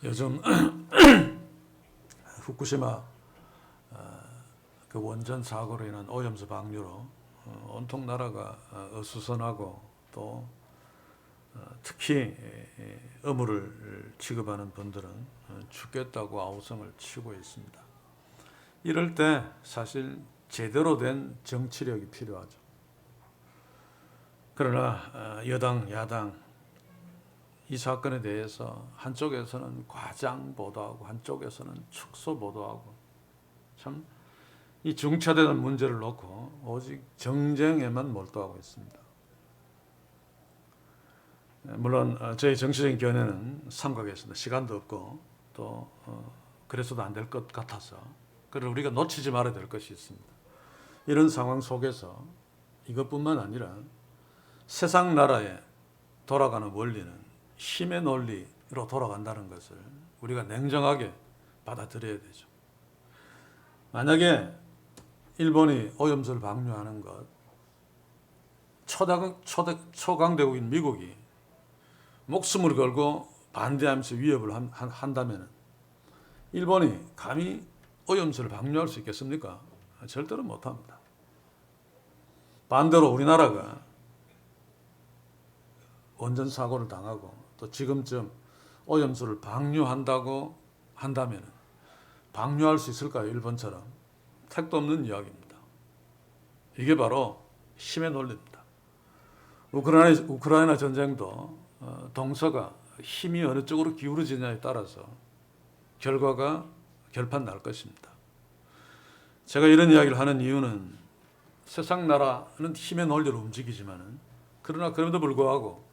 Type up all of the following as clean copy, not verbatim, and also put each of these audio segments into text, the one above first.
요즘 후쿠시마 그 원전 사고로 인한 오염수 방류로 온통 나라가 어수선하고 또 특히 의무를 취급하는 분들은 죽겠다고 아우성을 치고 있습니다. 이럴 때 사실 제대로 된 정치력이 필요하죠. 그러나 여당, 야당 이 사건에 대해서 한쪽에서는 과장 보도하고 한쪽에서는 축소 보도하고 참 이 중차대한 문제를 놓고 오직 정쟁에만 몰두하고 있습니다. 물론 저희 정치적인 견해는 삼가겠습니다. 시간도 없고 또 그래서도 안 될 것 같아서 그걸 우리가 놓치지 말아야 될 것이 있습니다. 이런 상황 속에서 이것뿐만 아니라 세상 나라에 돌아가는 원리는 힘의 논리로 돌아간다는 것을 우리가 냉정하게 받아들여야 되죠. 만약에 일본이 오염수를 방류하는 것, 초강대국인 미국이 목숨을 걸고 반대하면서 위협을 한다면 일본이 감히 오염수를 방류할 수 있겠습니까? 절대로 못합니다. 반대로 우리나라가 원전 사고를 당하고 또 지금쯤 오염수를 방류한다고 한다면 방류할 수 있을까요? 일본처럼. 택도 없는 이야기입니다. 이게 바로 힘의 논리입니다. 우크라이나 전쟁도 동서가 힘이 어느 쪽으로 기울어지냐에 따라서 결과가 결판 날 것입니다. 제가 이런 이야기를 하는 이유는 세상 나라는 힘의 논리로 움직이지만은 그러나 그럼에도 불구하고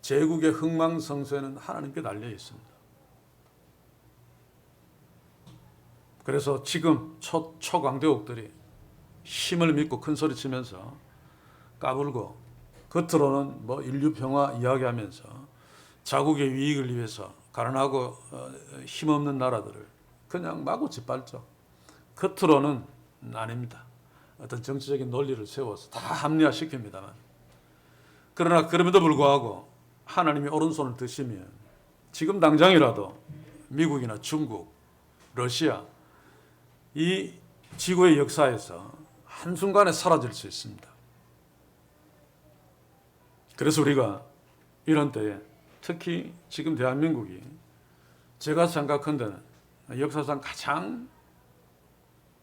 제국의 흥망성쇠는 하나님께 달려 있습니다. 그래서 지금 초강대국들이 힘을 믿고 큰 소리 치면서 까불고 겉으로는 뭐 인류 평화 이야기하면서 자국의 이익을 위해서 가난하고 힘없는 나라들을 그냥 마구 짓밟죠. 겉으로는 아닙니다. 어떤 정치적인 논리를 세워서 다 합리화시킵니다만 그러나 그럼에도 불구하고 하나님이 오른손을 드시면 지금 당장이라도 미국이나 중국, 러시아 이 지구의 역사에서 한순간에 사라질 수 있습니다. 그래서 우리가 이런 때에 특히 지금 대한민국이 제가 생각한다는 역사상 가장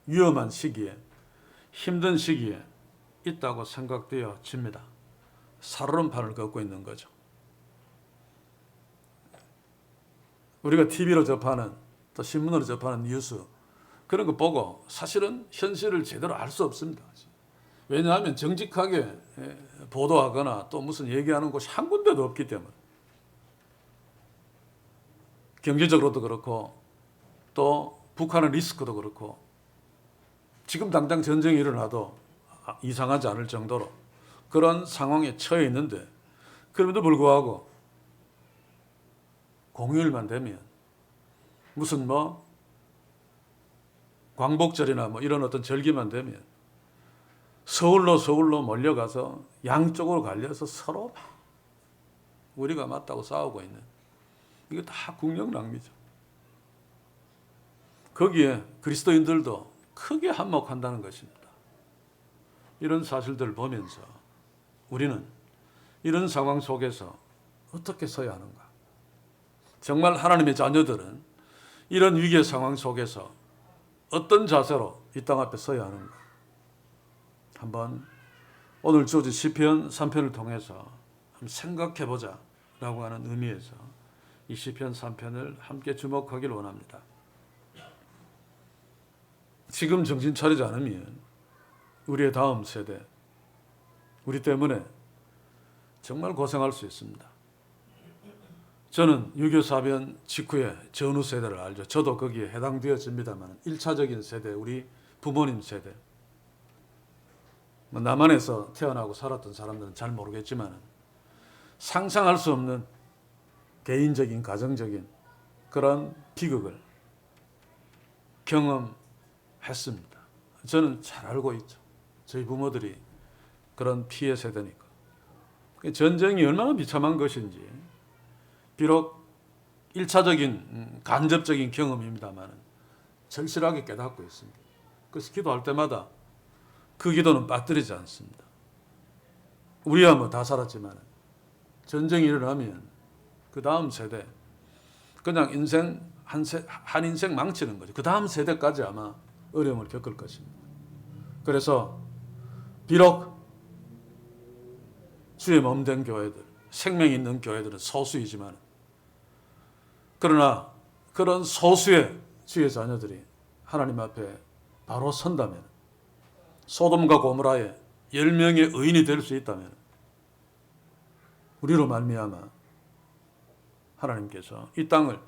위험한 시기에 힘든 시기에 있다고 생각되어집니다. 살얼음판을 걷고 있는 거죠. 우리가 TV로 접하는 또 신문으로 접하는 뉴스 그런 거 보고 사실은 현실을 제대로 알 수 없습니다. 왜냐하면 정직하게 보도하거나 또 무슨 얘기하는 곳이 한 군데도 없기 때문에 경제적으로도 그렇고 또 북한의 리스크도 그렇고 지금 당장 전쟁이 일어나도 이상하지 않을 정도로 그런 상황에 처해 있는데 그럼에도 불구하고 공휴일만 되면 무슨 뭐 광복절이나 뭐 이런 어떤 절기만 되면 서울로 몰려가서 양쪽으로 갈려서 서로 막 우리가 맞다고 싸우고 있는 이거 다 국력 낭비죠. 거기에 그리스도인들도 크게 한몫한다는 것입니다. 이런 사실들을 보면서 우리는 이런 상황 속에서 어떻게 서야 하는가? 정말 하나님의 자녀들은 이런 위기의 상황 속에서 어떤 자세로 이 땅 앞에 서야 하는가? 한번 오늘 주어진 시편 3편을 통해서 한번 생각해보자 라고 하는 의미에서 이 시편 3편을 함께 주목하길 원합니다. 지금 정신 차리지 않으면 우리의 다음 세대, 우리 때문에 정말 고생할 수 있습니다. 저는 유교 사변 직후에 전후 세대를 알죠. 저도 거기에 해당되어집니다만 1차적인 세대, 우리 부모님 세대. 남한에서 태어나고 살았던 사람들은 잘 모르겠지만 상상할 수 없는 개인적인, 가정적인 그런 비극을 경험했습니다. 저는 잘 알고 있죠. 저희 부모들이 그런 피해 세대니까. 전쟁이 얼마나 비참한 것인지 비록 일차적인 간접적인 경험입니다만 절실하게 깨닫고 있습니다. 그래서 기도할 때마다 그 기도는 빠뜨리지 않습니다. 우리야 뭐 다 살았지만 전쟁이 일어나면 그 다음 세대 그냥 인생 한 인생 망치는 거죠. 그 다음 세대까지 아마 어려움을 겪을 것입니다. 그래서 비록 주의 몸된 교회들, 생명 있는 교회들은 소수이지만 그러나 그런 소수의 주의 자녀들이 하나님 앞에 바로 선다면 소돔과 고모라의 10명의 의인이 될 수 있다면 우리로 말미암아 하나님께서 이 땅을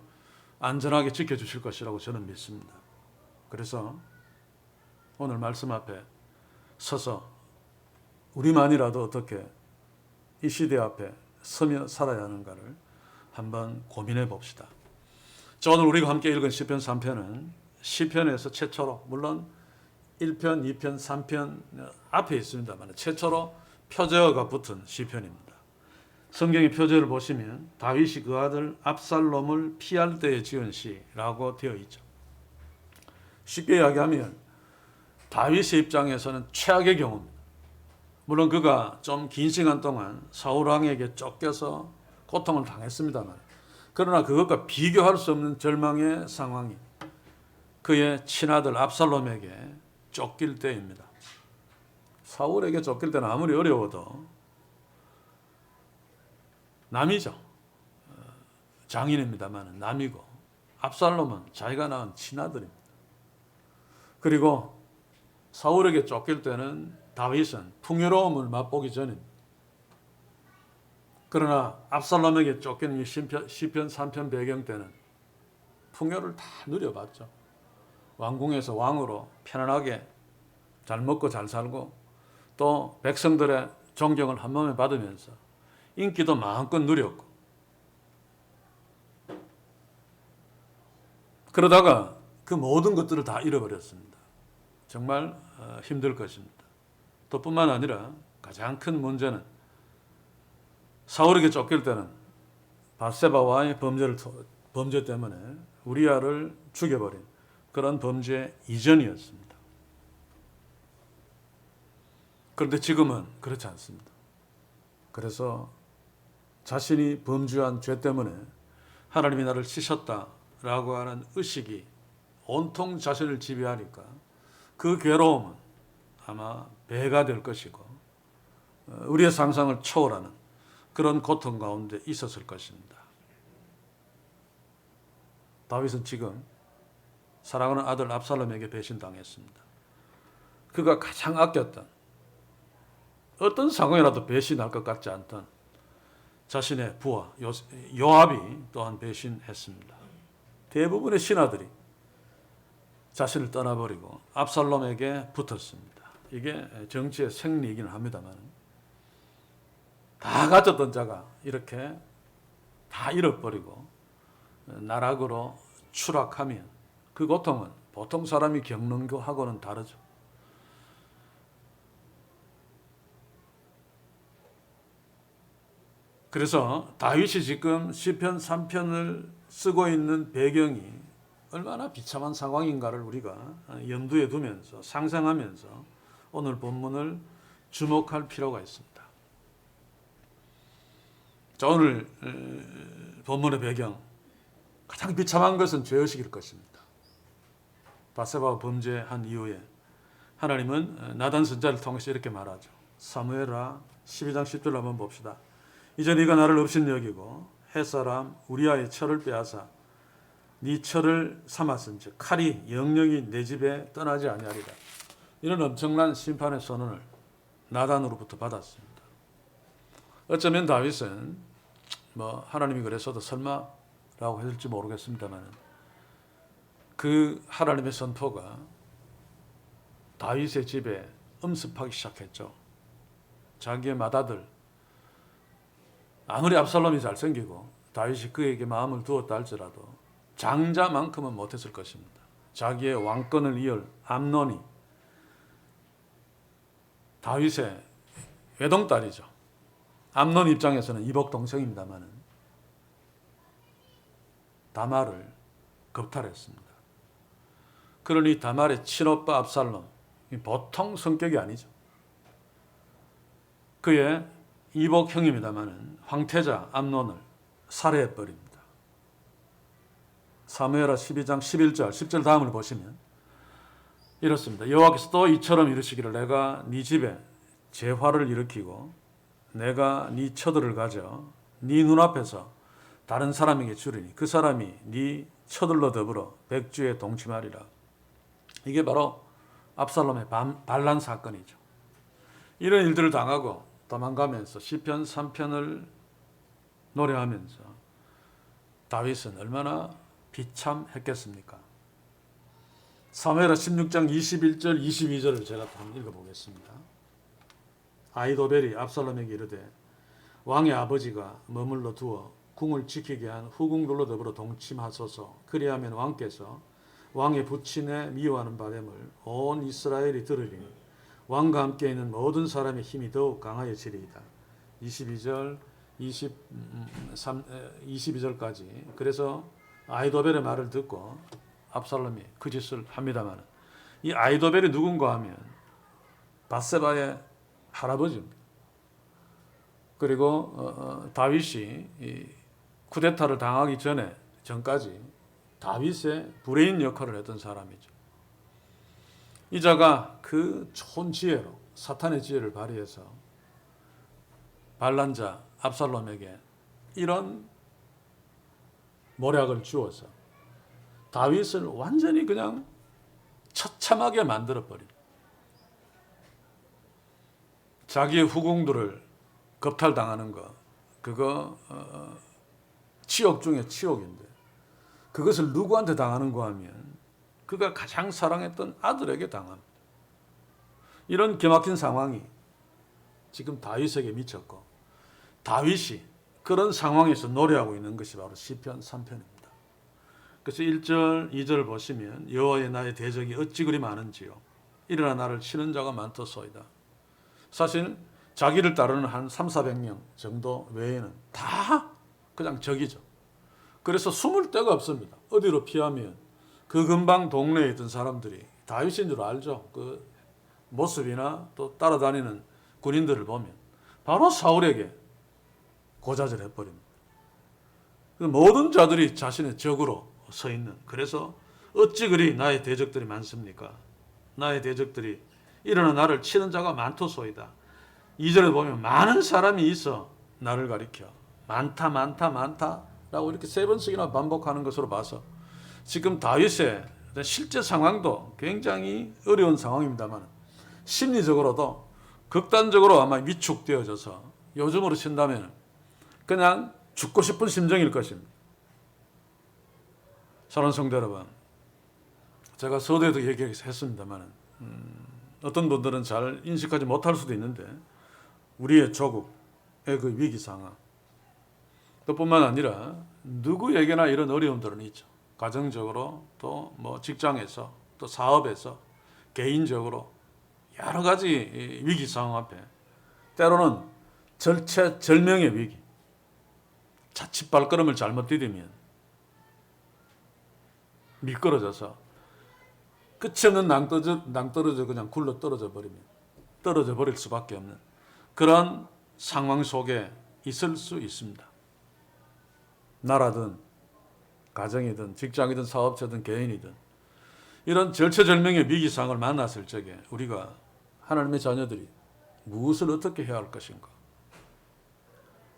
안전하게 지켜주실 것이라고 저는 믿습니다. 그래서 오늘 말씀 앞에 서서 우리만이라도 어떻게 이 시대 앞에 서며 살아야 하는가를 한번 고민해 봅시다. 자, 오늘 우리가 함께 읽은 시편 3편은 시편에서 최초로 물론 1편, 2편, 3편 앞에 있습니다만 최초로 표제어가 붙은 시편입니다. 성경의 표제를 보시면 다윗이 그 아들 압살롬을 피할 때에 지은 시라고 되어 있죠. 쉽게 이야기하면 다윗의 입장에서는 최악의 경우입니다. 물론 그가 좀 긴 시간 동안 사울 왕에게 쫓겨서 고통을 당했습니다만 그러나 그것과 비교할 수 없는 절망의 상황이 그의 친아들 압살롬에게 쫓길 때입니다. 사울에게 쫓길 때는 아무리 어려워도 남이죠. 장인입니다만 남이고 압살롬은 자기가 낳은 친아들입니다. 그리고 사울에게 쫓길 때는 다윗은 풍요로움을 맛보기 전입니다. 그러나 압살롬에게 쫓기는 이 시편 3편 배경 때는 풍요를 다 누려봤죠. 왕궁에서 왕으로 편안하게 잘 먹고 잘 살고 또 백성들의 존경을 한 몸에 받으면서 인기도 마음껏 누렸고 그러다가 그 모든 것들을 다 잃어버렸습니다. 정말 힘들 것입니다. 또 뿐만 아니라 가장 큰 문제는 사울에게 쫓길 때는 밧세바와의 범죄 때문에 우리아를 죽여버린 그런 범죄 이전이었습니다. 그런데 지금은 그렇지 않습니다. 그래서 자신이 범죄한 죄 때문에 하나님이 나를 치셨다라고 하는 의식이 온통 자신을 지배하니까 그 괴로움은 아마 배가 될 것이고 우리의 상상을 초월하는 그런 고통 가운데 있었을 것입니다. 다윗은 지금 사랑하는 아들 압살롬에게 배신당했습니다. 그가 가장 아꼈던 어떤 상황이라도 배신할 것 같지 않던 자신의 부하 요압이 또한 배신했습니다. 대부분의 신하들이 자신을 떠나버리고 압살롬에게 붙었습니다. 이게 정치의 생리이긴 합니다만 다 가졌던 자가 이렇게 다 잃어버리고 나락으로 추락하면 그 고통은 보통 사람이 겪는 거하고는 다르죠. 그래서 다윗이 지금 시편 3편을 쓰고 있는 배경이 얼마나 비참한 상황인가를 우리가 염두에 두면서 상상하면서 오늘 본문을 주목할 필요가 있습니다. 자, 오늘 본문의 배경 가장 비참한 것은 죄의식일 것입니다. 밧세바가 범죄한 이후에 하나님은 나단 선지자를 통해서 이렇게 말하죠. 사무엘아 12장 10절 한번 봅시다. 이제 네가 나를 업신 여기고 햇사람 우리아의 철을 빼앗아 네 철을 삼았은즉 칼이 영영이 내 집에 떠나지 아니하리라. 이런 엄청난 심판의 선언을 나단으로부터 받았습니다. 어쩌면 다윗은 하나님이 그랬어도 설마라고 했을지 모르겠습니다만 그 하나님의 선포가 다윗의 집에 엄습하기 시작했죠. 자기의 맏아들 아무리 압살롬이 잘생기고 다윗이 그에게 마음을 두었다 할지라도 장자만큼은 못했을 것입니다. 자기의 왕권을 이을 암논이 다윗의 외동딸이죠. 암논 입장에서는 이복 동생입니다만 다말을 겁탈했습니다. 그러니 다말의 친오빠 압살롬, 보통 성격이 아니죠. 그의 이복 형입니다마는 황태자 암논을 살해해버립니다. 사무엘하 12장 11절 10절 다음을 보시면 이렇습니다. 여호와께서 또 이처럼 이르시기를 내가 네 집에 재화를 일으키고 내가 네 처들을 가져 네 눈앞에서 다른 사람에게 주리니 그 사람이 네 처들로 더불어 백주에 동침하리라. 이게 바로 압살롬의 반란 사건이죠. 이런 일들을 당하고 도망가면서 시편 3편을 노래하면서 다윗은 얼마나 비참했겠습니까? 사무엘하 16장 21절 22절을 제가 한번 읽어보겠습니다. 아히도벨이 압살롬에게 이르되 왕의 아버지가 머물러 두어 궁을 지키게 한 후궁들로 더불어 동침하소서. 그리하면 왕께서 왕의 부친에 미워하는 바됨을 온 이스라엘이 들으리니 왕과 함께 있는 모든 사람의 힘이 더욱 강하여지리이다. 22절 22절까지. 그래서 아히도벨의 말을 듣고 압살롬이 그 짓을 합니다만 이 아히도벨이 누군가 하면 밧세바의 할아버지입니다. 그리고 다윗이 이 쿠데타를 당하기 전까지 다윗의 브레인 역할을 했던 사람이죠. 이 자가 그 좋은 지혜로 사탄의 지혜를 발휘해서 반란자 압살롬에게 이런 모략을 주어서 다윗을 완전히 그냥 처참하게 만들어버린, 자기의 후궁들을 겁탈당하는 거, 그거 치욕 중에 치욕인데 그것을 누구한테 당하는 거 하면 그가 가장 사랑했던 아들에게 당합니다. 이런 기막힌 상황이 지금 다윗에게 미쳤고 다윗이 그런 상황에서 노래하고 있는 것이 바로 시편 3편입니다. 그래서 1절, 2절을 보시면 여호와의 나의 대적이 어찌 그리 많은지요. 일어나 나를 치는 자가 많도소이다. 사실 자기를 따르는 한 300~400명 정도 외에는 다 그냥 적이죠. 그래서 숨을 데가 없습니다. 어디로 피하면 그 근방 동네에 있던 사람들이 다윗인 줄 알죠. 그 모습이나 또 따라다니는 군인들을 보면 바로 사울에게 고자질 해버립니다. 모든 자들이 자신의 적으로 서 있는, 그래서 어찌 그리 나의 대적들이 많습니까? 나의 대적들이 일어나 나를 치는 자가 많도소이다. 2절에 보면 많은 사람이 있어 나를 가리켜 많다 많다 많다 라고 이렇게 3번씩이나 반복하는 것으로 봐서 지금 다윗의 실제 상황도 굉장히 어려운 상황입니다만 심리적으로도 극단적으로 아마 위축되어져서 요즘으로 친다면 그냥 죽고 싶은 심정일 것입니다. 사랑하는 성도 여러분, 제가 서두에도 얘기했습니다만 어떤 분들은 잘 인식하지 못할 수도 있는데 우리의 조국의 그 위기 상황, 또 뿐만 아니라 누구에게나 이런 어려움들은 있죠. 가정적으로, 또 뭐 직장에서, 또 사업에서, 개인적으로 여러 가지 위기 상황 앞에 때로는 절체절명의 위기, 자칫 발걸음을 잘못 디디면 미끄러져서 끝이 없는 낭떠러져 그냥 굴러 떨어져 버릴 수밖에 없는 그런 상황 속에 있을 수 있습니다. 나라든 가정이든 직장이든 사업체든 개인이든 이런 절체절명의 위기상을 만났을 적에 우리가 하나님의 자녀들이 무엇을 어떻게 해야 할 것인가,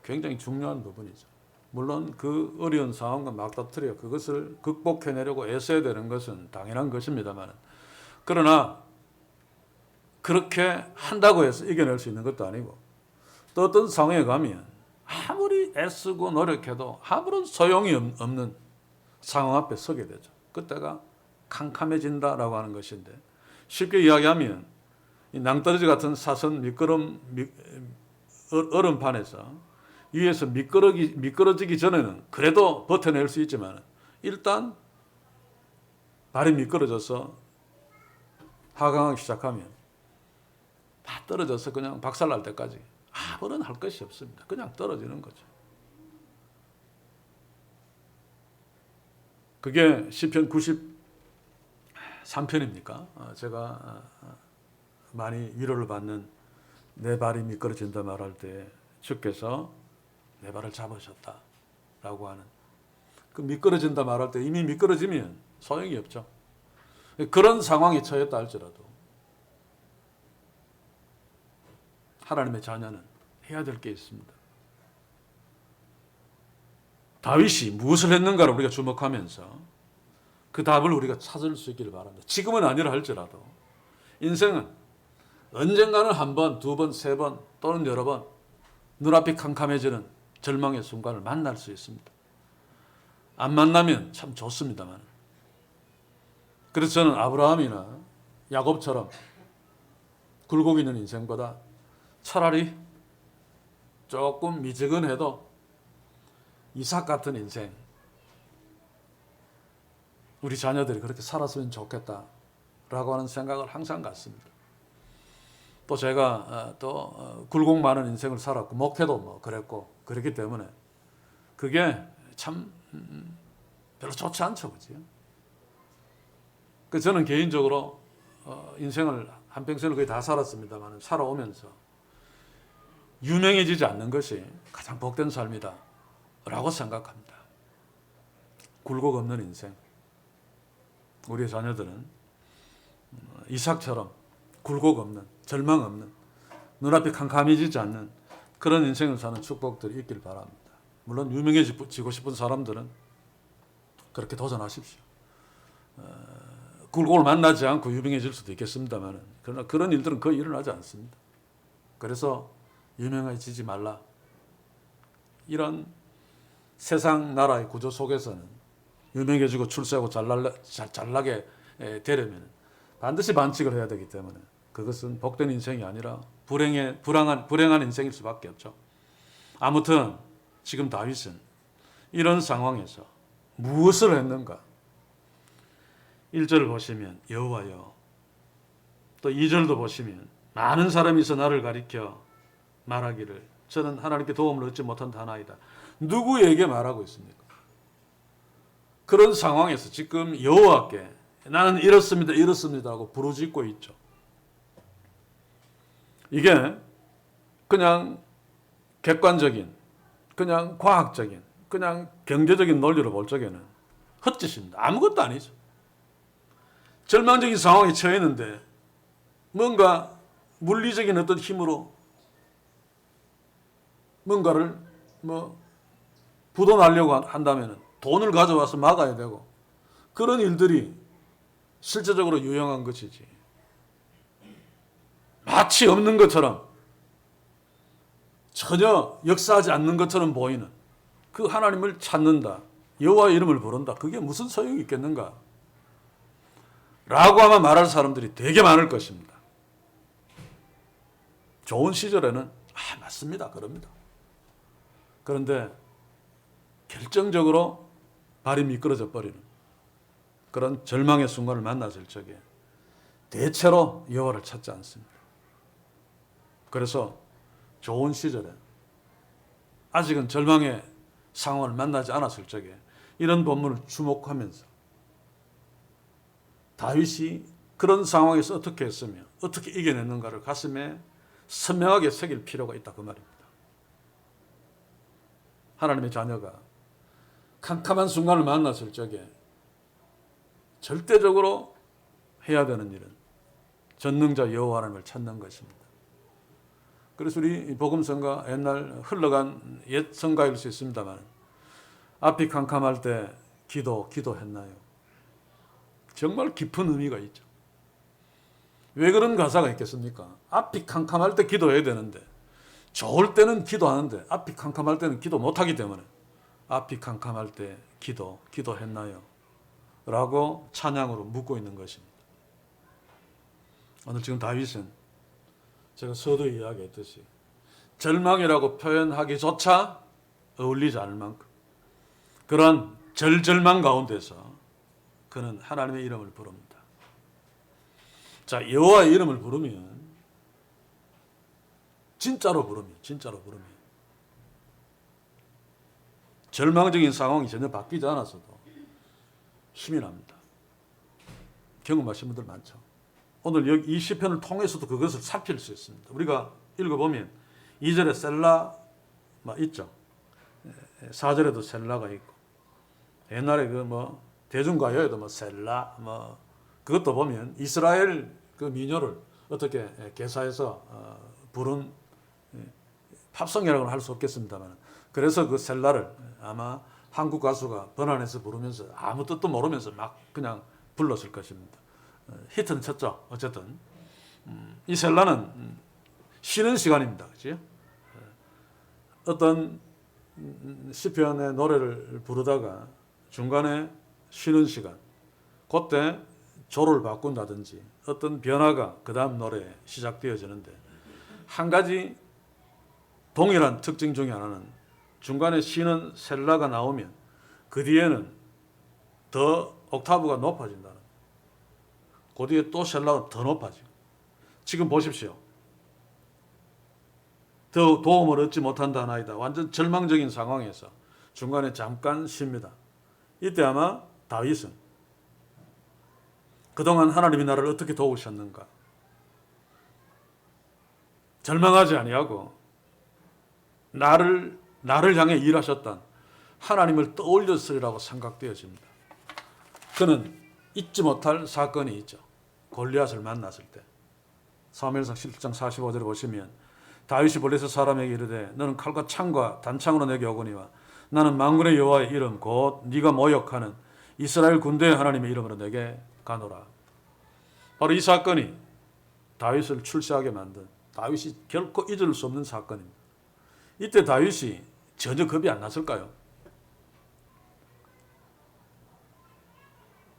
굉장히 중요한 부분이죠. 물론 그 어려운 상황과 맞닥뜨려 그것을 극복해내려고 애써야 되는 것은 당연한 것입니다만, 그러나 그렇게 한다고 해서 이겨낼 수 있는 것도 아니고 또 어떤 상황에 가면 아무리 애쓰고 노력해도 아무런 소용이 없는 상황 앞에 서게 되죠. 그때가 캄캄해진다라고 하는 것인데, 쉽게 이야기하면 이 낭떠러지 같은 사선 얼음판에서 위에서 미끄러지기 전에는 그래도 버텨낼 수 있지만 일단 발이 미끄러져서 하강하기 시작하면 다 떨어져서 그냥 박살날 때까지 아무런 할 것이 없습니다. 그냥 떨어지는 거죠. 그게 시편 93편입니까? 제가 많이 위로를 받는 내 발이 미끄러진다 말할 때 주께서 내 발을 잡으셨다라고 하는 그 미끄러진다 말할 때 이미 미끄러지면 소용이 없죠. 그런 상황에 처했다 할지라도 하나님의 자녀는 해야 될 게 있습니다. 다윗이 무엇을 했는가를 우리가 주목하면서 그 답을 우리가 찾을 수 있기를 바랍니다. 지금은 아니라 할지라도 인생은 언젠가는 한 번, 두 번, 세 번 또는 여러 번 눈앞이 캄캄해지는 절망의 순간을 만날 수 있습니다. 안 만나면 참 좋습니다만. 그래서 저는 아브라함이나 야곱처럼 굴곡 있는 인생보다 차라리 조금 미지근해도 이삭 같은 인생, 우리 자녀들이 그렇게 살았으면 좋겠다라고 하는 생각을 항상 갖습니다. 또 제가 굴곡 많은 인생을 살았고 목회도 뭐 그랬고 그랬기 때문에 그게 참 별로 좋지 않죠, 그죠? 그 저는 개인적으로 인생을 한평생을 거의 다 살았습니다만 살아오면서 유명해지지 않는 것이 가장 복된 삶이다라고 생각합니다. 굴곡 없는 인생. 우리의 자녀들은 이삭처럼 굴곡 없는, 절망 없는, 눈앞이 캄캄해지지 않는 그런 인생을 사는 축복들이 있길 바랍니다. 물론 유명해지고 싶은 사람들은 그렇게 도전하십시오. 굴곡을 만나지 않고 유명해질 수도 있겠습니다만 그러나 그런 일들은 거의 일어나지 않습니다. 그래서 유명해지지 말라. 이런 세상 나라의 구조 속에서는 유명해지고 출세하고 잘나게 되려면 반드시 반칙을 해야 되기 때문에 그것은 복된 인생이 아니라 불행한 인생일 수밖에 없죠. 아무튼 지금 다윗은 이런 상황에서 무엇을 했는가? 1절을 보시면 여호와여, 또 2절도 보시면 많은 사람이 있어 나를 가리켜 말하기를 저는 하나님께 도움을 얻지 못한다 하나이다. 누구에게 말하고 있습니까? 그런 상황에서 지금 여호와께 나는 이렇습니다 하고 부르짖고 있죠. 이게 그냥 객관적인, 그냥 과학적인, 그냥 경제적인 논리로 볼 적에는 헛짓입니다. 아무것도 아니죠. 절망적인 상황에 처했는데 뭔가 물리적인 어떤 힘으로 뭔가를 부도나려고 한다면 돈을 가져와서 막아야 되고 그런 일들이 실제적으로 유용한 것이지. 마치 없는 것처럼 전혀 역사하지 않는 것처럼 보이는 그 하나님을 찾는다. 여호와의 이름을 부른다. 그게 무슨 소용이 있겠는가? 라고 아마 말할 사람들이 되게 많을 것입니다. 좋은 시절에는 맞습니다. 그럽니다. 그런데 결정적으로 발이 미끄러져 버리는 그런 절망의 순간을 만났을 적에 대체로 여호와를 찾지 않습니다. 그래서 좋은 시절에 아직은 절망의 상황을 만나지 않았을 적에 이런 본문을 주목하면서 다윗이 그런 상황에서 어떻게 했으며 어떻게 이겨냈는가를 가슴에 선명하게 새길 필요가 있다 그 말입니다. 하나님의 자녀가 캄캄한 순간을 만났을 적에 절대적으로 해야 되는 일은 전능자 여호와 하나님을 찾는 것입니다. 그래서 우리 복음성가 옛날 흘러간 옛 성가일 수 있습니다만 앞이 캄캄할 때 기도했나요? 정말 깊은 의미가 있죠. 왜 그런 가사가 있겠습니까? 앞이 캄캄할 때 기도해야 되는데 좋을 때는 기도하는데 앞이 캄캄할 때는 기도 못하기 때문에 앞이 캄캄할 때 기도했나요? 라고 찬양으로 묻고 있는 것입니다. 오늘 지금 다윗은 제가 서두에 이야기했듯이 절망이라고 표현하기조차 어울리지 않을 만큼 그런 절망 가운데서 그는 하나님의 이름을 부릅니다. 자, 여호와의 이름을 부르면 진짜로 부르면 절망적인 상황이 전혀 바뀌지 않았어도 힘이 납니다. 경험하신 분들 많죠. 오늘 여기 이 시편을 통해서도 그것을 살필 수 있습니다. 우리가 읽어보면 2절에 셀라 있죠. 4절에도 셀라가 있고, 옛날에 대중가요에도 셀라 그것도 보면 이스라엘 그 민요를 어떻게 개사해서 부른 팝송이라고는 할 수 없겠습니다만, 그래서 그 셀라를 아마 한국 가수가 번안해서 부르면서 아무 뜻도 모르면서 막 그냥 불렀을 것입니다. 히트는 쳤죠. 어쨌든 이 셀라는 쉬는 시간입니다. 그렇죠? 어떤 시편의 노래를 부르다가 중간에 쉬는 시간, 그때 조를 바꾼다든지 어떤 변화가 그 다음 노래에 시작되어지는데, 한 가지 동일한 특징 중에 하나는 중간에 쉬는 셀라가 나오면 그 뒤에는 더 옥타브가 높아진다는 거예요. 그 뒤에 또 셀라가 더 높아지고, 지금 보십시오. 더 도움을 얻지 못한다 하나이다. 완전 절망적인 상황에서 중간에 잠깐 쉽니다. 이때 아마 다윗은 그동안 하나님이 나를 어떻게 도우셨는가, 절망하지 아니하고 나를 향해 일하셨던 하나님을 떠올렸으리라고 생각되어집니다. 그는 잊지 못할 사건이 있죠. 골리앗을 만났을 때. 사무엘상 17장 45절에 보시면 다윗이 블레셋 사람에게 이르되 너는 칼과 창과 단창으로 내게 오거니와 나는 만군의 여호와의 이름 곧 네가 모욕하는 이스라엘 군대의 하나님의 이름으로 내게 가노라. 바로 이 사건이 다윗을 출세하게 만든, 다윗이 결코 잊을 수 없는 사건입니다. 이때 다윗이 전혀 겁이 안 났을까요?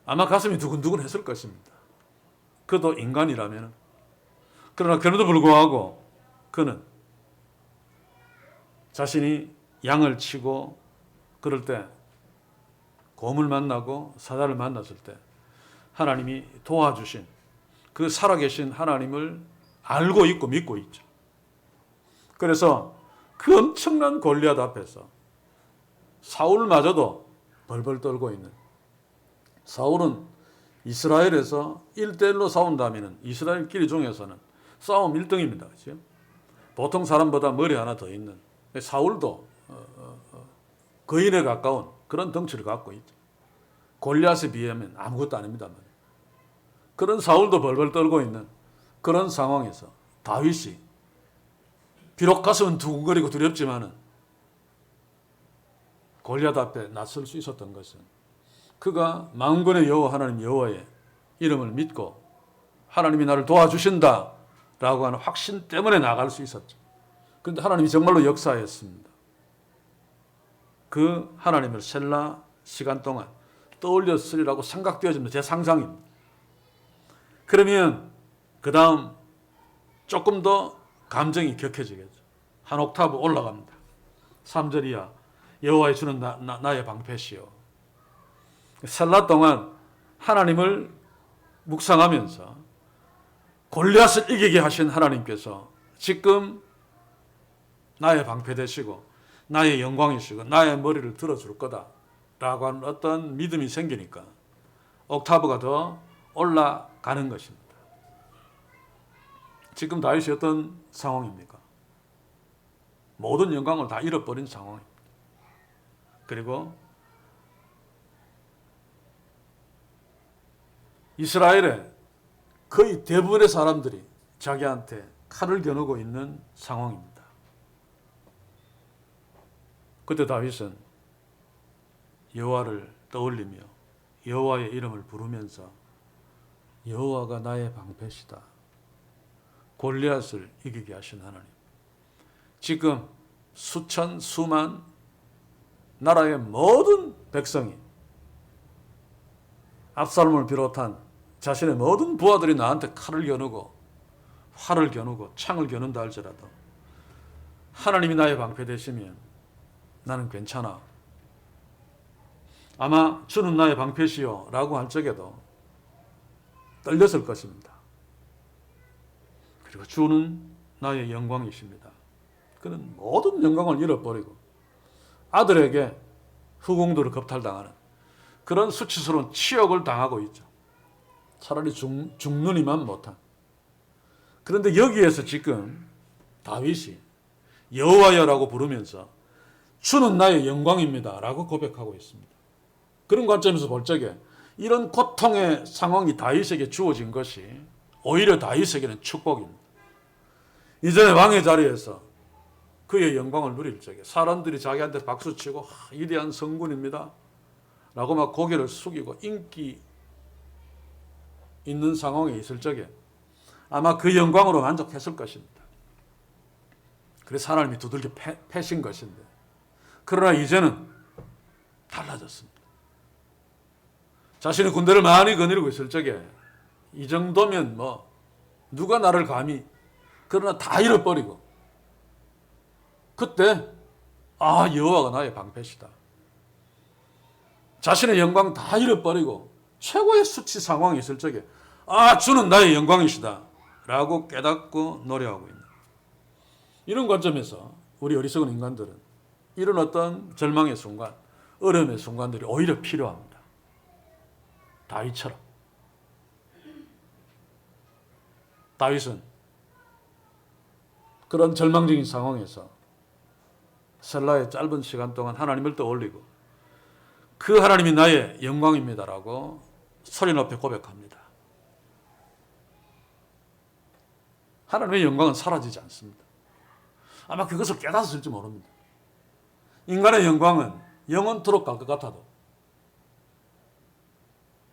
아마 가슴이 두근두근 했을 것입니다. 그도 인간이라면. 그러나 그럼에도 불구하고 그는 자신이 양을 치고 그럴 때 곰을 만나고 사자를 만났을 때 하나님이 도와주신 그 살아계신 하나님을 알고 있고 믿고 있죠. 그래서 그 엄청난 골리앗 앞에서 사울마저도 벌벌 떨고 있는, 사울은 이스라엘에서 1대1로 싸운다면 이스라엘끼리 중에서는 싸움 1등입니다. 그렇죠? 보통 사람보다 머리 하나 더 있는, 사울도 거인에 가까운 그런 덩치를 갖고 있죠. 골리앗에 비하면 아무것도 아닙니다만, 그런 사울도 벌벌 떨고 있는 그런 상황에서 다윗이 비록 가슴은 두근거리고 두렵지만은 골리앗 앞에 낯설 수 있었던 것은 그가 만군의 여호와 하나님 여호와의 이름을 믿고 하나님이 나를 도와주신다 라고 하는 확신 때문에 나갈 수 있었죠. 그런데 하나님이 정말로 역사했습니다. 그 하나님을 셀라 시간 동안 떠올렸으리라고 생각되어집니다. 제 상상입니다. 그러면 그 다음 조금 더 감정이 격해지겠죠. 한 옥타브 올라갑니다. 3절 이하 여호와의 주는 나의 방패시요. 셀라 동안 하나님을 묵상하면서 골리앗을 이기게 하신 하나님께서 지금 나의 방패 되시고 나의 영광이시고 나의 머리를 들어줄 거다라고 하는 어떤 믿음이 생기니까 옥타브가 더 올라가는 것입니다. 지금 다윗이 어떤 상황입니까? 모든 영광을 다 잃어버린 상황입니다. 그리고 이스라엘의 거의 대부분의 사람들이 자기한테 칼을 겨누고 있는 상황입니다. 그때 다윗은 여호와를 떠올리며 여호와의 이름을 부르면서 여호와가 나의 방패시다. 골리앗을 이기게 하신 하나님. 지금 수천 수만 나라의 모든 백성이 압살롬을 비롯한 자신의 모든 부하들이 나한테 칼을 겨누고 활을 겨누고 창을 겨눈다 할지라도 하나님이 나의 방패 되시면 나는 괜찮아. 아마 주는 나의 방패시요 라고 할 적에도 떨렸을 것입니다. 그리고 주는 나의 영광이십니다. 그는 모든 영광을 잃어버리고 아들에게 후궁들을 겁탈당하는 그런 수치스러운 치욕을 당하고 있죠. 차라리 죽느니만 못한. 그런데 여기에서 지금 다윗이 여호와여라고 부르면서 주는 나의 영광입니다 라고 고백하고 있습니다. 그런 관점에서 볼 적에 이런 고통의 상황이 다윗에게 주어진 것이 오히려 다윗에게는 축복입니다. 이전에 왕의 자리에서 그의 영광을 누릴 적에 사람들이 자기한테 박수치고 위대한 성군입니다 라고 막 고개를 숙이고 인기 있는 상황에 있을 적에 아마 그 영광으로 만족했을 것입니다. 그래서 하나님이 두들겨 패신 것인데, 그러나 이제는 달라졌습니다. 자신의 군대를 많이 거느리고 있을 적에 이 정도면 뭐 누가 나를 감히, 그러나 다 잃어버리고 그때 여호와가 나의 방패시다. 자신의 영광 다 잃어버리고 최고의 수치 상황이 있을 적에 주는 나의 영광이시다 라고 깨닫고 노래하고 있는, 이런 관점에서 우리 어리석은 인간들은 이런 어떤 절망의 순간, 어려움의 순간들이 오히려 필요합니다. 다윗처럼. 다윗은 그런 절망적인 상황에서 셀라의 짧은 시간 동안 하나님을 떠올리고 그 하나님이 나의 영광입니다라고 소리 높여 고백합니다. 하나님의 영광은 사라지지 않습니다. 아마 그것을 깨닫았을지 모릅니다. 인간의 영광은 영원토록 갈 것 같아도,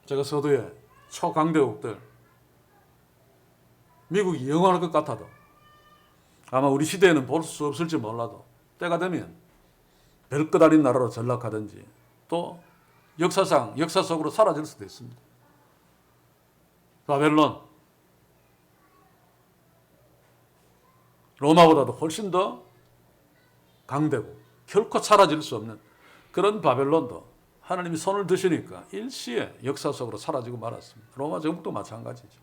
제가 서두에 초강대국들 미국이 영원할 것 같아도, 아마 우리 시대에는 볼 수 없을지 몰라도 때가 되면 별것 아닌 나라로 전락하든지 또 역사 속으로 사라질 수도 있습니다. 바벨론, 로마보다도 훨씬 더 강대국, 결코 사라질 수 없는 그런 바벨론도 하나님이 손을 드시니까 일시에 역사 속으로 사라지고 말았습니다. 로마 정복도 마찬가지죠.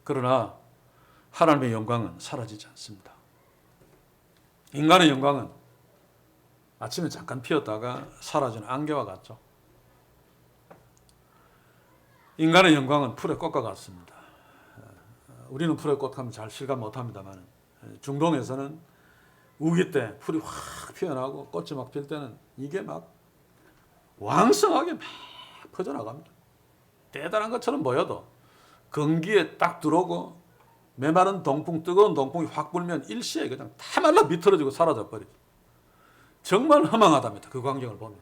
그러나 하나님의 영광은 사라지지 않습니다. 인간의 영광은 아침에 잠깐 피었다가 사라지는 안개와 같죠. 인간의 영광은 풀의 꽃과 같습니다. 우리는 풀의 꽃하면 잘 실감 못합니다만 중동에서는 우기 때 풀이 확 피어나고 꽃이 막 필 때는 이게 막 왕성하게 막 퍼져나갑니다. 대단한 것처럼 보여도 건기에 딱 들어오고 메마른 동풍, 뜨거운 동풍이 확 불면 일시에 그냥 다 말라 비틀어지고 사라져 버리죠. 정말 허망하답니다. 그 광경을 보면.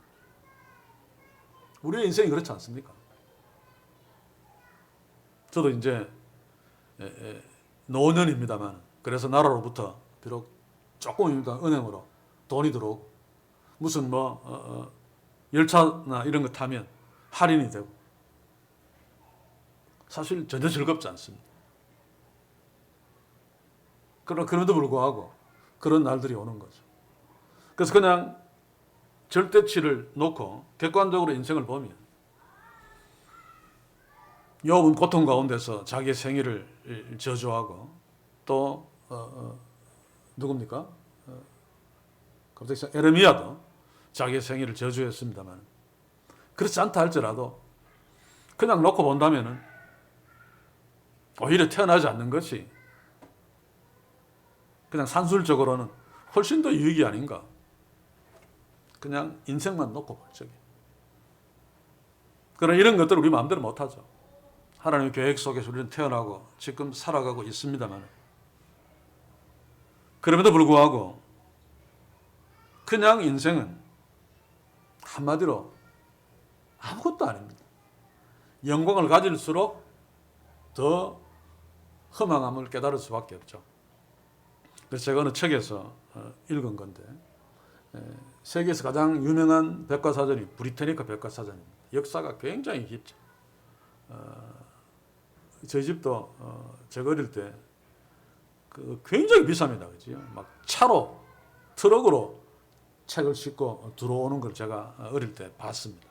우리의 인생이 그렇지 않습니까? 저도 이제 노년입니다만, 그래서 나라로부터 비록 조금입니다 은행으로 돈이 들어오고 무슨 열차나 이런 거 타면 할인이 되고 사실 전혀 즐겁지 않습니다. 그럼에도 불구하고 그런 날들이 오는 거죠. 그래서 그냥 절대치를 놓고 객관적으로 인생을 보면 욥은 고통 가운데서 자기의 생일을 저주하고 또 누굽니까? 갑자기 에레미야도 자기의 생일을 저주했습니다만, 그렇지 않다 할지라도 그냥 놓고 본다면은 오히려 태어나지 않는 것이 그냥 산술적으로는 훨씬 더 유익이 아닌가. 그냥 인생만 놓고 볼 적에. 그러나 이런 것들을 우리 마음대로 못하죠. 하나님의 계획 속에서 우리는 태어나고 지금 살아가고 있습니다만, 그럼에도 불구하고 그냥 인생은 한마디로 아무것도 아닙니다. 영광을 가질수록 더 허망함을 깨달을 수밖에 없죠. 그래서 제가 어느 책에서 읽은 건데, 세계에서 가장 유명한 백과사전이 브리테니카 백과사전입니다. 역사가 굉장히 깊죠. 저희 집도 제가 어릴 때 굉장히 비쌉니다. 그죠? 막 차로, 트럭으로 책을 싣고 들어오는 걸 제가 어릴 때 봤습니다.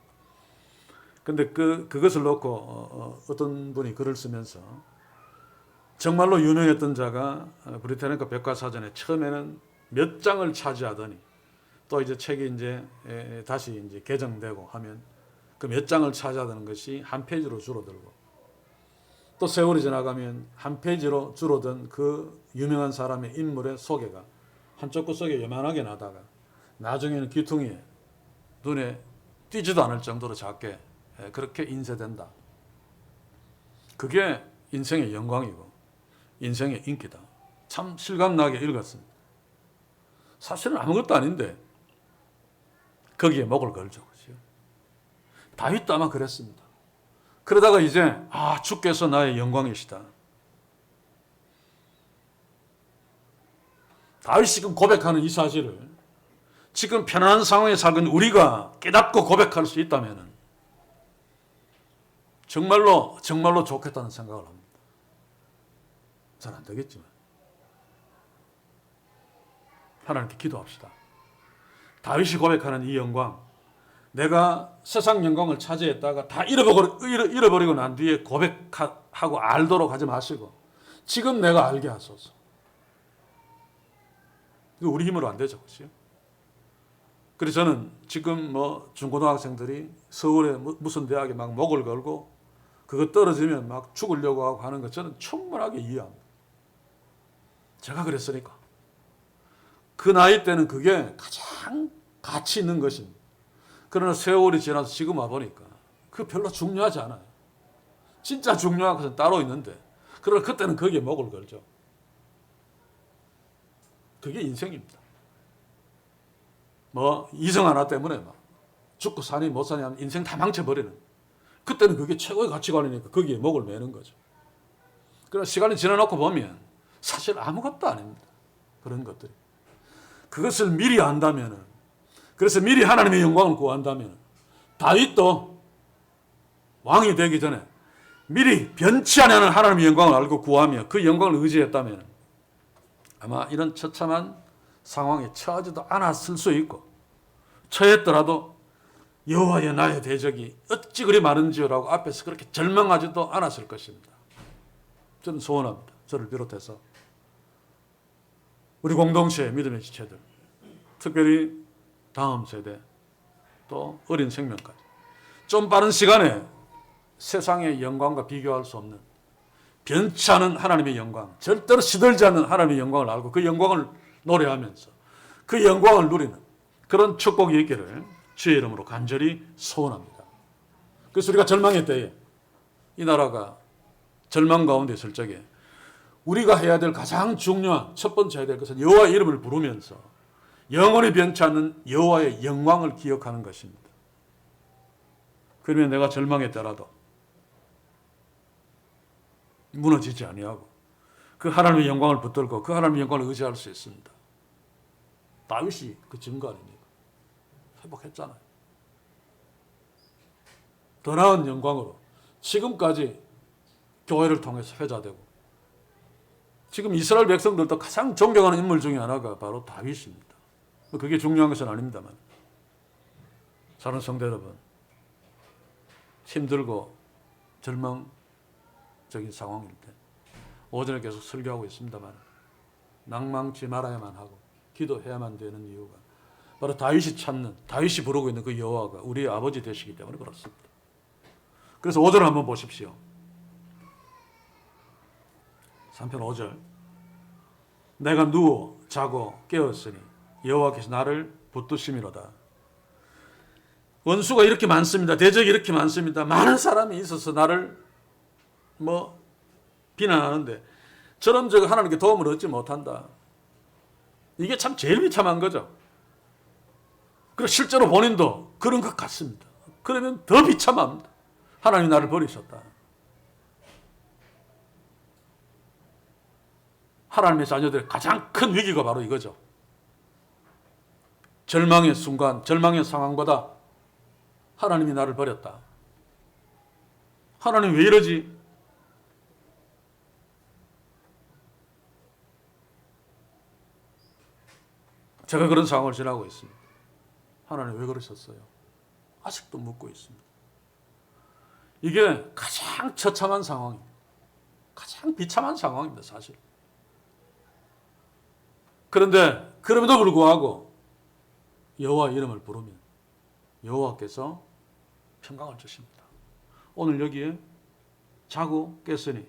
근데 그것을 놓고 어떤 분이 글을 쓰면서 정말로 유명했던 자가 브리테니카 백과사전에 처음에는 몇 장을 차지하더니 또 이제 책이 이제 다시 이제 개정되고 하면 그 몇 장을 차지하는 것이 한 페이지로 줄어들고, 또 세월이 지나가면 한 페이지로 줄어든 그 유명한 사람의 인물의 소개가 한쪽 구석에 요만하게 나다가 나중에는 귀퉁이에 눈에 띄지도 않을 정도로 작게 그렇게 인쇄된다. 그게 인생의 영광이고 인생의 인기다. 참 실감나게 읽었습니다. 사실은 아무것도 아닌데 거기에 목을 걸죠. 다윗도 아마 그랬습니다. 그러다가 이제 주께서 나의 영광이시다. 다윗이 지금 고백하는 이 사실을 지금 편안한 상황에 살고 있는 우리가 깨닫고 고백할 수 있다면 정말로 좋겠다는 생각을 합니다. 잘 안 되겠지만 하나님께 기도합시다. 다윗이 고백하는 이 영광, 내가 세상 영광을 차지했다가 다 잃어버리고 난 뒤에 고백하고 알도록 하지 마시고 지금 내가 알게 하소서. 이거 우리 힘으로 안 되죠. 그렇죠? 그래서 저는 지금 중고등학생들이 서울에 무슨 대학에 막 목을 걸고 그거 떨어지면 막 죽으려고 하고 하는 거 저는 충분하게 이해합니다. 제가 그랬으니까. 그 나이 때는 그게 가장 가치 있는 것입니다. 그러나 세월이 지나서 지금 와보니까 그거 별로 중요하지 않아요. 진짜 중요한 것은 따로 있는데 그러나 그때는 거기에 목을 걸죠. 그게 인생입니다. 이성 하나 때문에 막 죽고 사니 못 사니 하면 인생 다 망쳐버리는, 그때는 그게 최고의 가치관이니까 거기에 목을 매는 거죠. 그러나 시간이 지나놓고 보면 사실 아무것도 아닙니다. 그런 것들이. 그것을 미리 안다면, 그래서 미리 하나님의 영광을 구한다면, 다윗도 왕이 되기 전에 미리 변치 않는 하나님의 영광을 알고 구하며 그 영광을 의지했다면 아마 이런 처참한 상황에 처하지도 않았을 수 있고, 처했더라도 여호와여 나의 대적이 어찌 그리 많은지요라고 앞에서 그렇게 절망하지도 않았을 것입니다. 저는 소원합니다. 저를 비롯해서 우리 공동체의 믿음의 지체들, 특별히 다음 세대 또 어린 생명까지 좀 빠른 시간에 세상의 영광과 비교할 수 없는 변치 않은 하나님의 영광, 절대로 시들지 않는 하나님의 영광을 알고 그 영광을 노래하면서 그 영광을 누리는 그런 축복이 있기를 주의 이름으로 간절히 소원합니다. 그래서 우리가 절망의 때에, 이 나라가 절망 가운데 있을 적에 우리가 해야 될 가장 중요한 첫 번째 해야 될 것은 여호와의 이름을 부르면서 영원히 변치 않는 여호와의 영광을 기억하는 것입니다. 그러면 내가 절망의 때라도 무너지지 아니하고 그 하나님의 영광을 붙들고 그 하나님의 영광을 의지할 수 있습니다. 다윗이 그 증거 아닙니까? 회복했잖아요. 더 나은 영광으로 지금까지 교회를 통해서 회자되고, 지금 이스라엘 백성들도 가장 존경하는 인물 중에 하나가 바로 다윗입니다. 그게 중요한 것은 아닙니다만, 사랑하는 성도 여러분, 힘들고 절망적인 상황일 때 오전에 계속 설교하고 있습니다만 낭망치 말아야만 하고 기도해야만 되는 이유가 바로 다윗이 부르고 있는 그 여호와가 우리의 아버지 되시기 때문에 그렇습니다. 그래서 5절을 한번 보십시오. 3편 5절. 내가 누워 자고 깨었으니 여호와께서 나를 붙드심이로다. 원수가 이렇게 많습니다. 대적이 이렇게 많습니다. 많은 사람이 있어서 나를 비난하는데 저런 하나님께 도움을 얻지 못한다. 이게 참 제일 비참한 거죠. 그리고 실제로 본인도 그런 것 같습니다. 그러면 더 비참합니다. 하나님이 나를 버리셨다. 하나님의 자녀들의 가장 큰 위기가 바로 이거죠. 절망의 순간, 절망의 상황보다 하나님이 나를 버렸다. 하나님 왜 이러지? 제가 그런 상황을 지나고 있습니다. 하나님 왜 그러셨어요? 아직도 묻고 있습니다. 이게 가장 처참한 상황입니다. 가장 비참한 상황입니다, 사실. 그런데 그럼에도 불구하고 여호와 이름을 부르면 여호와께서 평강을 주십니다. 오늘 여기에 자고 깼으니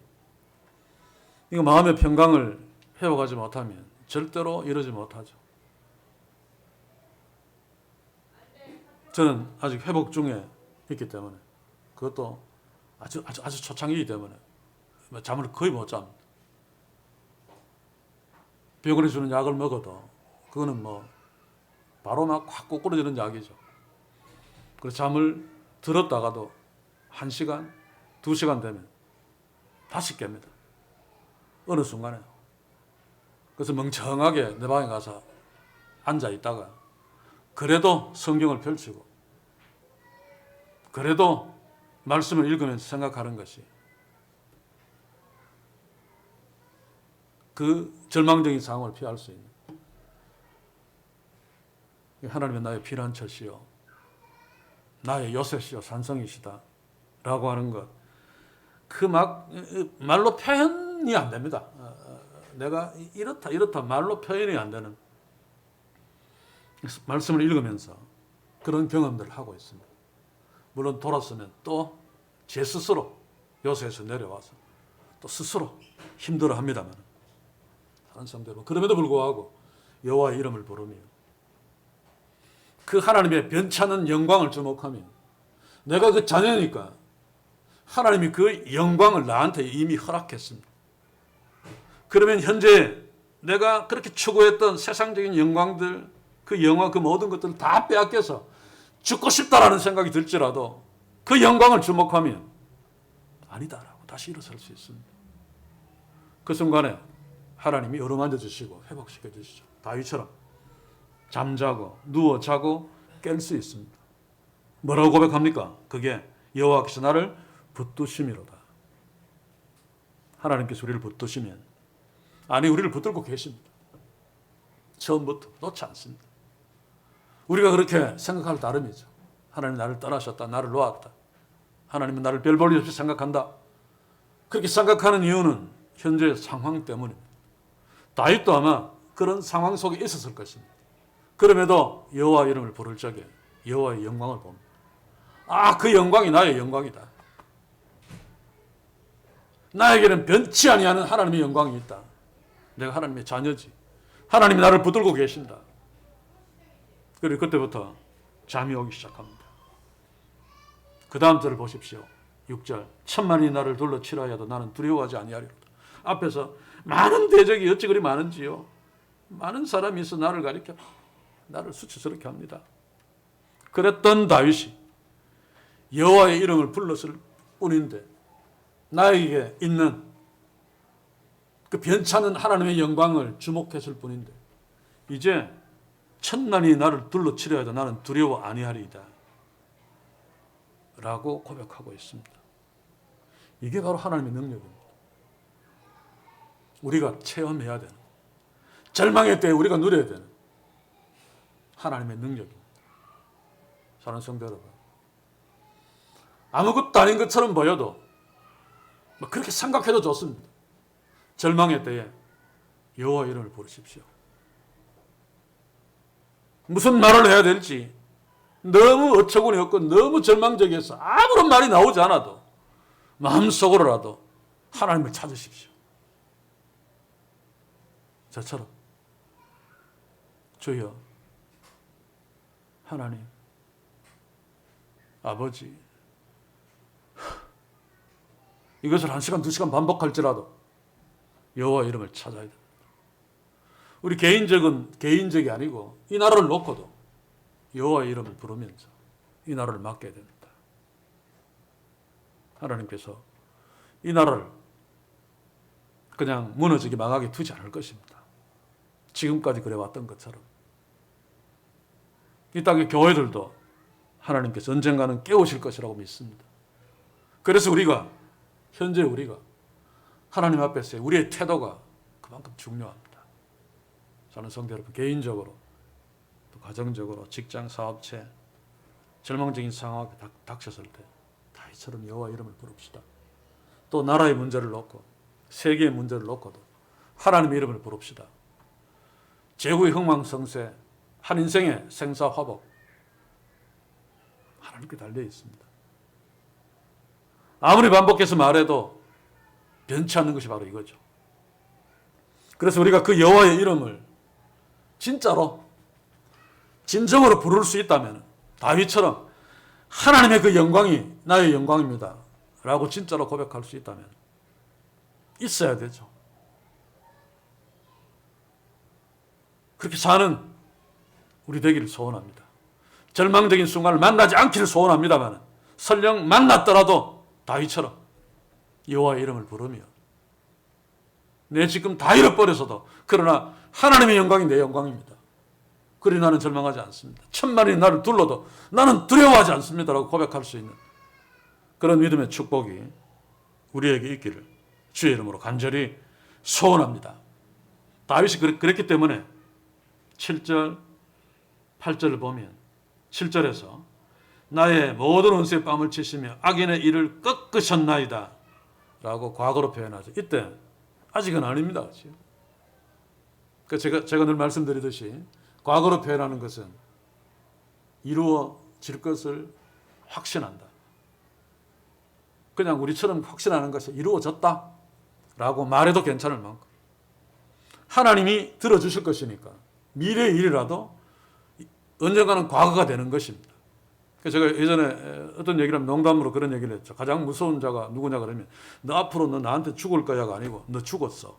이거 마음의 평강을 회복하지 못하면 절대로 이루지 못하죠. 저는 아직 회복 중에 있기 때문에 그것도 아주 초창기이기 때문에 잠을 거의 못 잡니다. 병원에 주는 약을 먹어도 그거는 바로 막 확 꼬꾸러지는 약이죠. 그래서 잠을 들었다가도 1시간, 2시간 되면 다시 깹니다. 어느 순간에. 그래서 멍청하게 내 방에 가서 앉아 있다가 그래도 성경을 펼치고 그래도 말씀을 읽으면서 생각하는 것이 그 절망적인 상황을 피할 수 있는 하나님은 나의 피난처시요 나의 요새시요 산성이시다 라고 하는 것, 그 말로 표현이 안 됩니다. 내가 이렇다 말로 표현이 안 되는 말씀을 읽으면서 그런 경험들을 하고 있습니다. 물론 돌았으면 또 제 스스로 요새에서 내려와서 또 스스로 힘들어 합니다만 다른 성도는 그럼에도 불구하고 여호와의 이름을 부르며 그 하나님의 변찮은 영광을 주목하며 내가 그 자녀니까 하나님이 그 영광을 나한테 이미 허락했습니다. 그러면 현재 내가 그렇게 추구했던 세상적인 영광들, 그 영화, 그 모든 것들을 다 빼앗겨서 죽고 싶다라는 생각이 들지라도 그 영광을 주목하면 아니다라고 다시 일어설 수 있습니다. 그 순간에 하나님이 어루만져 주시고 회복시켜 주시죠. 다윗처럼 잠자고 누워 자고 깰 수 있습니다. 뭐라고 고백합니까? 그게 여호와께서 나를 붙드심이로다. 하나님께서 우리를 붙드시면 우리를 붙들고 계십니다. 처음부터 놓지 않습니다. 우리가 그렇게 생각할 따름이죠. 하나님 나를 떠나셨다. 나를 놓았다. 하나님은 나를 별 볼 일 없이 생각한다. 그렇게 생각하는 이유는 현재 상황 때문입니다. 다윗도 아마 그런 상황 속에 있었을 것입니다. 그럼에도 여호와 이름을 부를 적에 여호와의 영광을 봅니다. 그 영광이 나의 영광이다. 나에게는 변치 아니하는 하나님의 영광이 있다. 내가 하나님의 자녀지. 하나님이 나를 붙들고 계신다. 그리고 그때부터 잠이 오기 시작합니다. 그 다음 절을 보십시오. 6절. 천만이 나를 둘러치라 해도 나는 두려워하지 아니하리로다. 앞에서 많은 대적이 어찌 그리 많은지요. 많은 사람이 있어 나를 가리켜 나를 수치스럽게 합니다. 그랬던 다윗이 여호와의 이름을 불렀을 뿐인데 나에게 있는 그 변찮은 하나님의 영광을 주목했을 뿐인데 이제 천만이 나를 둘러치려 해도 나는 두려워 아니하리이다 라고 고백하고 있습니다. 이게 바로 하나님의 능력입니다. 우리가 체험해야 되는, 절망의 때에 우리가 누려야 되는 하나님의 능력입니다. 사랑하는 성도 여러분, 아무것도 아닌 것처럼 보여도 그렇게 생각해도 좋습니다. 절망의 때에 여호와 이름을 부르십시오. 무슨 말을 해야 될지 너무 어처구니 없고 너무 절망적이어서 아무런 말이 나오지 않아도 마음속으로라도 하나님을 찾으십시오. 저처럼 주여 하나님 아버지 이것을 1시간 2시간 반복할지라도 여호와 이름을 찾아야 됩니다. 우리 개인적이 아니고 이 나라를 놓고도 여호와의 이름을 부르면서 이 나라를 맡겨야 됩니다. 하나님께서 이 나라를 그냥 무너지게 망하게 두지 않을 것입니다. 지금까지 그래왔던 것처럼 이 땅의 교회들도 하나님께서 언젠가는 깨우실 것이라고 믿습니다. 그래서 현재 우리가 하나님 앞에서의 우리의 태도가 그만큼 중요합니다. 저는 성도 여러분, 개인적으로 또 가정적으로 직장, 사업체 절망적인 상황에 닥쳤을 때 다윗처럼 여호와 이름을 부릅시다. 또 나라의 문제를 놓고 세계의 문제를 놓고도 하나님의 이름을 부릅시다. 제국의 흥망성쇠, 한 인생의 생사화복 하나님께 달려 있습니다. 아무리 반복해서 말해도 변치 않는 것이 바로 이거죠. 그래서 우리가 그 여호와의 이름을 진짜로 진정으로 부를 수 있다면 다윗처럼 하나님의 그 영광이 나의 영광입니다 라고 진짜로 고백할 수 있다면 있어야 되죠. 그렇게 사는 우리 되기를 소원합니다. 절망적인 순간을 만나지 않기를 소원합니다만 설령 만났더라도 다윗처럼 여호와의 이름을 부르며 내 지금 다 잃어버려서도 그러나 하나님의 영광이 내 영광입니다. 그리 나는 절망하지 않습니다. 천만이 나를 둘러도 나는 두려워하지 않습니다 라고 고백할 수 있는 그런 믿음의 축복이 우리에게 있기를 주의 이름으로 간절히 소원합니다. 다윗이 그랬기 때문에 7절, 8절을 보면 7절에서 나의 모든 원수의 뺨을 치시며 악인의 일을 꺾으셨나이다 라고 과거로 표현하죠. 이때 아직은 아닙니다. 제가 늘 말씀드리듯이 과거로 표현하는 것은 이루어질 것을 확신한다. 그냥 우리처럼 확신하는 것이 이루어졌다 라고 말해도 괜찮을 만큼 하나님이 들어주실 것이니까 미래의 일이라도 언젠가는 과거가 되는 것입니다. 제가 예전에 어떤 얘기를 하면 농담으로 그런 얘기를 했죠. 가장 무서운 자가 누구냐 그러면 너 앞으로 너 나한테 죽을 거야가 아니고 너 죽었어.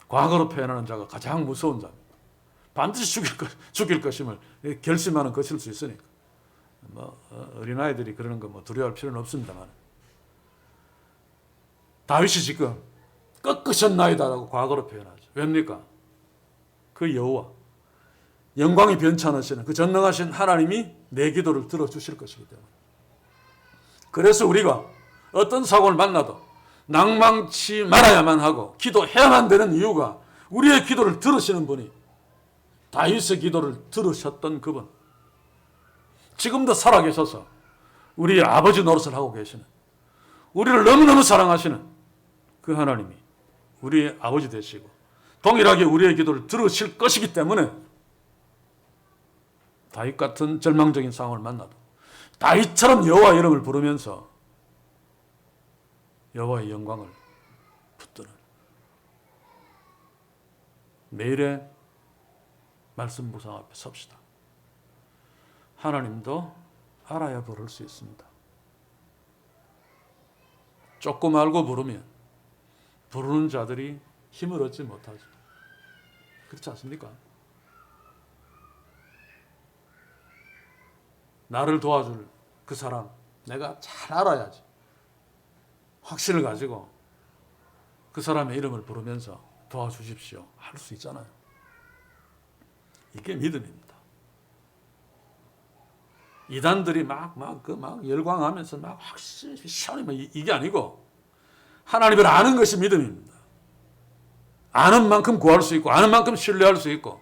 과거로 표현하는 자가 가장 무서운 자입니다. 반드시 죽일 것임을 결심하는 것일 수 있으니까. 어린아이들이 그러는 거 두려워할 필요는 없습니다만. 다윗이 지금 꺾으셨나이다라고 과거로 표현하죠. 왜입니까? 그 여호와, 영광이 변치 않으시는 그 전능하신 하나님이 내 기도를 들어주실 것이기 때문에. 그래서 우리가 어떤 사고를 만나도 낭망치 말아야만 하고 기도해야만 되는 이유가 우리의 기도를 들으시는 분이 다윗의 기도를 들으셨던 그분, 지금도 살아계셔서 우리의 아버지 노릇을 하고 계시는, 우리를 너무너무 사랑하시는 그 하나님이 우리의 아버지 되시고 동일하게 우리의 기도를 들으실 것이기 때문에 다윗 같은 절망적인 상황을 만나도 다윗처럼 여호와 이름을 부르면서 여호와의 영광을 붙드는 매일의 말씀 묵상 앞에 섭시다. 하나님도 알아야 부를 수 있습니다. 조금 알고 부르면 부르는 자들이 힘을 얻지 못하죠. 그렇지 않습니까? 나를 도와줄 그 사람 내가 잘 알아야지. 확신을 가지고 그 사람의 이름을 부르면서 도와주십시오 할 수 있잖아요. 이게 믿음입니다. 이단들이 막 열광하면서 막 확실히 시원히 이게 아니고 하나님을 아는 것이 믿음입니다. 아는 만큼 구할 수 있고 아는 만큼 신뢰할 수 있고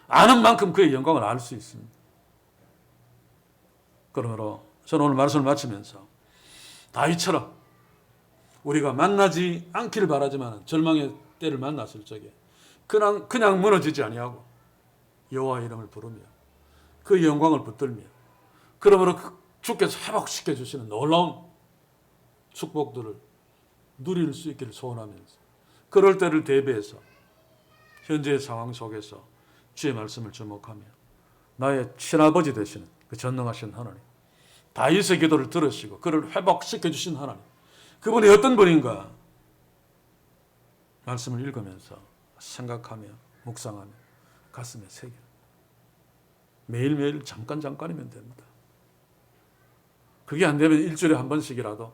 아는 만큼 그의 영광을 알 수 있습니다. 그러므로 저는 오늘 말씀을 마치면서 다윗처럼 우리가 만나지 않기를 바라지만 절망의 때를 만났을 적에 그냥 무너지지 아니하고 여호와의 이름을 부르며 그 영광을 붙들며 그러므로 주께서 회복시켜 주시는 놀라운 축복들을 누릴 수 있기를 소원하면서 그럴 때를 대비해서 현재의 상황 속에서 주의 말씀을 주목하며 나의 친아버지 되시는 그 전능하신 하나님, 다윗의 기도를 들으시고 그를 회복시켜 주신 하나님, 그분이 어떤 분인가 말씀을 읽으면서 생각하며 묵상하며 가슴에 새겨 매일매일 잠깐이면 됩니다. 그게 안 되면 일주일에 한 번씩이라도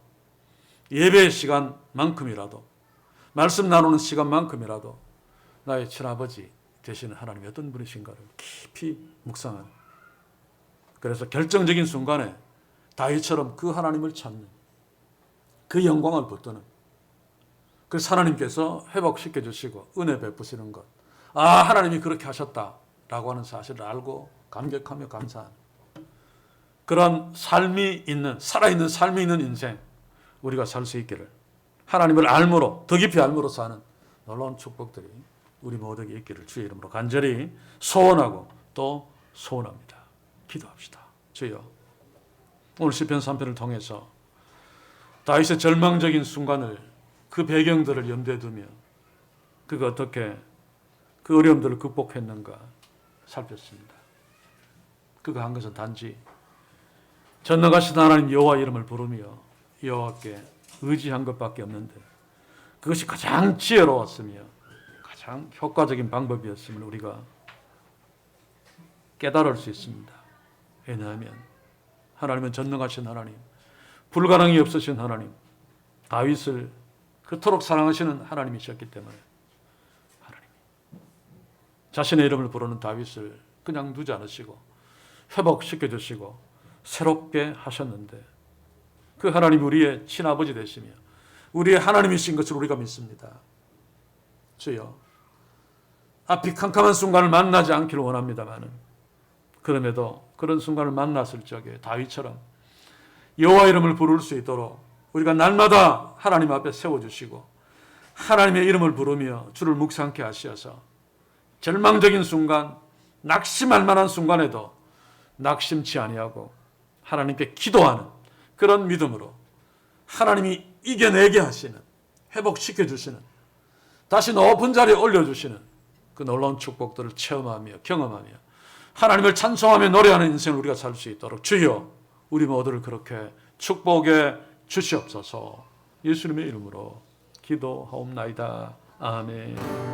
예배의 시간만큼이라도 말씀 나누는 시간만큼이라도 나의 친아버지 되시는 하나님이 어떤 분이신가를 깊이 묵상하는, 그래서 결정적인 순간에 다윗처럼 그 하나님을 찾는, 그 영광을 붙드는, 그래서 하나님께서 회복시켜 주시고 은혜 베푸시는 것, 하나님이 그렇게 하셨다라고 하는 사실을 알고 감격하며 감사하는 그런 삶이 있는, 살아있는 삶이 있는 인생 우리가 살 수 있기를, 하나님을 알므로, 더 깊이 알므로 사는 놀라운 축복들이 우리 모두에게 있기를 주의 이름으로 간절히 소원하고 또 소원합니다. 기도합시다. 주여, 오늘 시편 3편을 통해서 다윗의 절망적인 순간을, 그 배경들을 염두에 두며 그가 어떻게 그 어려움들을 극복했는가 살폈습니다. 그가 한 것은 단지 전능하신 하나님 여호와 이름을 부르며 여호와께 의지한 것밖에 없는데, 그것이 가장 지혜로웠으며 가장 효과적인 방법이었음을 우리가 깨달을 수 있습니다. 왜냐하면 하나님은 전능하신 하나님, 불가능이 없으신 하나님, 다윗을 그토록 사랑하시는 하나님이셨기 때문에 하나님 자신의 이름을 부르는 다윗을 그냥 두지 않으시고 회복시켜 주시고 새롭게 하셨는데, 그 하나님이 우리의 친아버지 되시며 우리의 하나님이신 것을 우리가 믿습니다. 주여, 앞이 캄캄한 순간을 만나지 않기를 원합니다마는, 그럼에도 그런 순간을 만났을 적에 다윗처럼 여호와 이름을 부를 수 있도록 우리가 날마다 하나님 앞에 세워주시고 하나님의 이름을 부르며 주를 묵상케 하시어서 절망적인 순간, 낙심할 만한 순간에도 낙심치 아니하고 하나님께 기도하는 그런 믿음으로 하나님이 이겨내게 하시는, 회복시켜 주시는, 다시 높은 자리에 올려주시는 그 놀라운 축복들을 체험하며 경험하며 하나님을 찬송하며 노래하는 인생을 우리가 살 수 있도록 주여 우리 모두를 그렇게 축복해 주시옵소서. 예수님의 이름으로 기도하옵나이다. 아멘.